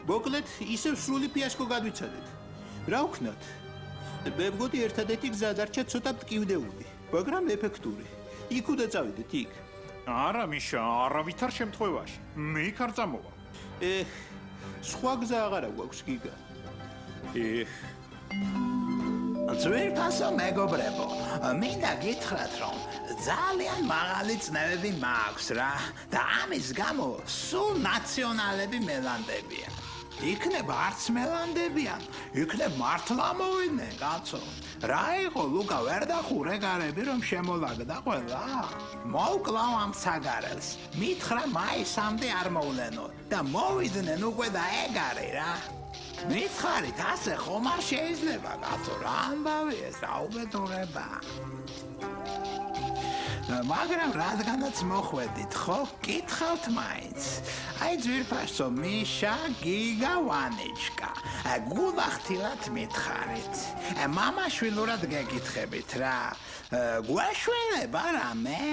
მოკლედ, ისევ სრული ფიასკო გადვიცადეთ. რა ვქნათ? მე მგონი ერთადერთი გზა დარჩა ცოტა მტკივნეული, მაგრამ ეფექტური. იქ უნდა წავიდეთ, იქ. არა, მიშა, არავითარ შემთხვევაში. მე იქ არ წამოვა. სხვა გზა აღარა გვაქვს, გიგა. ძვირფასო მეგობრებო, მინდა გითხრათ, რომ ძალიან მაღალი წნევები მაქვს რა და ამის გამო სულ ნაციონალები მელანდებიან. იქნებ არც მელანდებიან, იქნებ მართლა მოვიდნენ, კაცო. რა იყო, ლუკა, ვერ დახურე გარები, რომ შემოლაგდა ყველა? მოვკლავ ამ საგარელს, მითხრა მაისამდე არ მოვლენო და მოვიდნენ უკვე და ეგარი რა. მითხარით, ასე ხომ არ შეიძლება, კაცო, რა ამბავი ეს, რა უბედურება. მაგრამ რადგანაც მოხვედით, ხო? კითხავთ მაინც. აი ძვირფასო მიშა, გიგა, ვანიჩკა. გულახდილად მითხარით. მამაშვილურად გეკითხებით რა. გვეშველება რამე?